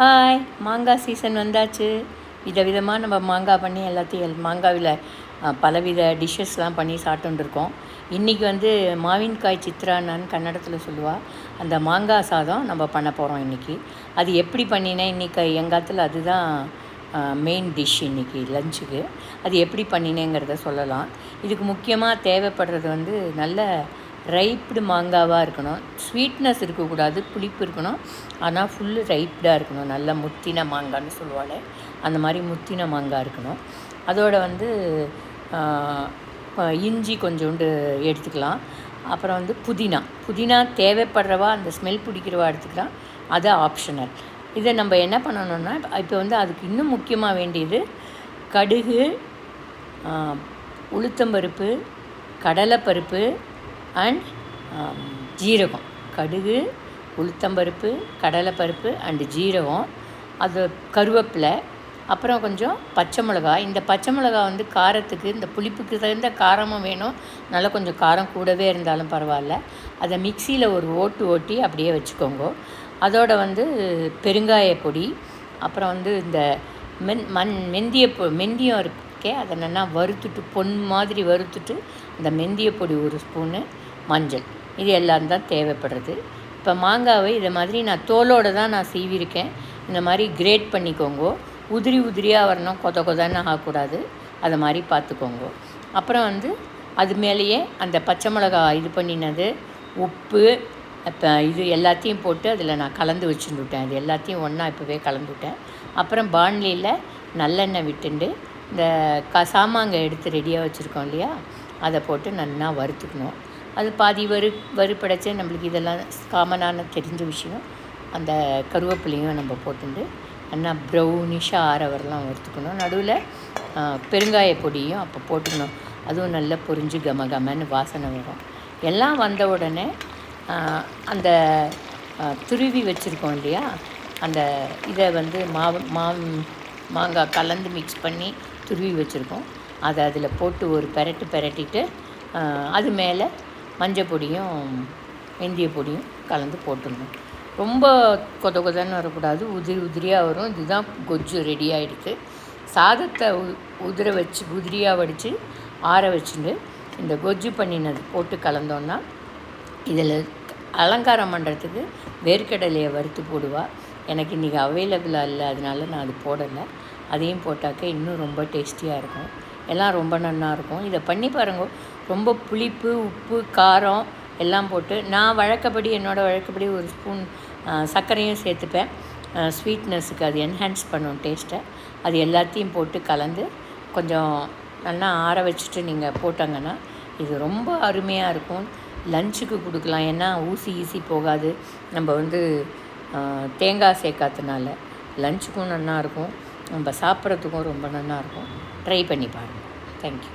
Hi, மாங்காய் season வந்தாச்சு. விதவிதமாக நம்ம மாங்காய் பண்ணி எல்லாத்தையும் மாங்காயில் பலவித டிஷ்ஷஸ்லாம் பண்ணி சாப்பிட்டுருக்கோம். இன்றைக்கி மாவின்காய் சித்ரான்னான்னு கன்னடத்தில் சொல்லுவாள். அந்த மாங்காய் சாதம் நம்ம பண்ண போகிறோம் இன்றைக்கி. அது எப்படி பண்ணினேன் இன்றைக்கி எங்காத்தில் அதுதான் மெயின் டிஷ் இன்றைக்கி லஞ்சுக்கு. அது எப்படி பண்ணினேங்கிறத சொல்லலாம். இதுக்கு முக்கியமாக தேவைப்படுறது நல்ல ரைப்டு மாங்காவாக இருக்கணும். ஸ்வீட்னஸ் இருக்கக்கூடாது, புளிப்பு இருக்கணும். ஆனால் ஃபுல்லு ரைப்டாக இருக்கணும். நல்லா முத்தின மாங்கான்னு சொல்லுவாள், அந்த மாதிரி முத்தின மாங்காய் இருக்கணும். அதோட இஞ்சி கொஞ்சோண்டு எடுத்துக்கலாம். அப்புறம் புதினா தேவைப்படுறவா, அந்த ஸ்மெல் பிடிக்கிறவா எடுத்துக்கலாம். அது ஆப்ஷனல். இதை நம்ம என்ன பண்ணணுன்னா, இப்போ அதுக்கு இன்னும் முக்கியமாக வேண்டியது கடுகு, உளுத்தம்பருப்பு, கடலைப்பருப்பு அண்ட் ஜீரகம். கடுகு, உளுத்தம்பருப்பு, கடலைப்பருப்பு அண்டு ஜீரகம், அது கருவேப்பிலை, அப்புறம் கொஞ்சம் பச்சை மிளகா. இந்த பச்சை மிளகா காரத்துக்கு, இந்த புளிப்புக்கு தகுந்த காரமும் வேணும். நல்லா கொஞ்சம் காரம் கூடவே இருந்தாலும் பரவாயில்ல. அதை மிக்சியில் ஒரு ஓட்டி அப்படியே வச்சுக்கோங்க. அதோட பெருங்காய பொடி, அப்புறம் இந்த மெந்தியம் இருக்கே, அதை நல்லா வறுத்துட்டு பொன் மாதிரி வறுத்துட்டு, அந்த மெந்திய பொடி ஒரு ஸ்பூனு, மஞ்சள், இது எல்லாம் தான் தேவைப்படுறது. இப்போ மாங்காவை இதை மாதிரி நான் தோலோடு தான் நான் சீவிருக்கேன். இந்த மாதிரி கிரேட் பண்ணிக்கோங்க. உதிரியாக வரணும், கொதன்னு ஆகக்கூடாது. அதை மாதிரி பார்த்துக்கோங்க. அப்புறம் அது மேலேயே அந்த பச்சை மிளகா இது பண்ணினது, உப்பு, இப்போ இது எல்லாத்தையும் போட்டு அதில் நான் கலந்து வச்சுட்டுட்டேன். அது எல்லாத்தையும் ஒன்றா இப்போவே கலந்துவிட்டேன். அப்புறம் பாண்லியில் நல்லெண்ணெய் விட்டுண்டு இந்த சாமாங்க எடுத்து ரெடியாக வச்சுருக்கோம் இல்லையா, அதை போட்டு நல்லா வறுத்துக்கணும். அது பாதி வறுப்படைச்சே நம்மளுக்கு இதெல்லாம் காமனான தெரிஞ்ச விஷயம். அந்த கருவேப்பிலையும் நம்ம போட்டுண்டு நல்லா ப்ரௌனிஷாக ஆற வரலாம் வறுத்துக்கணும். நடுவில் பெருங்காய பொடியும் அப்போ போட்டுக்கணும். அதுவும் நல்லா பொரிஞ்சு கமன்னு வாசனை வரும். எல்லாம் வந்த உடனே அந்த துருவி வச்சுருக்கோம் இல்லையா, அந்த இதை மாங்காய் கலந்து மிக்ஸ் பண்ணி துருவி வச்சுருக்கோம். அதை அதில் போட்டு ஒரு பெரட்டிட்டு அது மேலே மஞ்சள் பொடியும் வெந்தய பொடியும் கலந்து போட்டுடணும். ரொம்ப கொதன்னு வரக்கூடாது, உதிரியாக வரும். இதுதான் கொஜ்ஜு ரெடி ஆகிடுது. சாதத்தை உதிரியாக வடித்து ஆற வச்சுட்டு இந்த கொஜ்ஜு பண்ணினது போட்டு கலந்தோன்னா, இதில் அலங்காரம் பண்ணுறதுக்கு வேர்க்கடலையை வறுத்து போடுவாள். எனக்கு இன்றைக்கி அவைலபிளாக இல்லை, அதனால நான் அது போடலை. அதையும் போட்டாக்க இன்னும் ரொம்ப டேஸ்டியாக இருக்கும். எல்லாம் ரொம்ப நல்லாயிருக்கும். இதை பண்ணி பாருங்க. ரொம்ப புளிப்பு, உப்பு, காரம் எல்லாம் போட்டு, நான் என்னோடய வழக்கப்படி ஒரு ஸ்பூன் சர்க்கரையும் சேர்த்துப்பேன். ஸ்வீட்னஸுக்கு அது என்ஹான்ஸ் பண்ணும் டேஸ்ட்டை. அது எல்லாத்தையும் போட்டு கலந்து கொஞ்சம் நல்லா ஆற வச்சுட்டு நீங்கள் போட்டாங்கன்னா இது ரொம்ப அருமையாக இருக்கும். லஞ்சுக்கு கொடுக்கலாம். ஏன்னா ஊசி போகாது. நம்ம தேங்காய் சேர்க்காதனால லஞ்சுக்கும் நல்லாயிருக்கும், நம்ம சாப்பிட்றதுக்கும் ரொம்ப நல்லாயிருக்கும். ட்ரை பண்ணி பாருங்கள். தேங்க்யூ.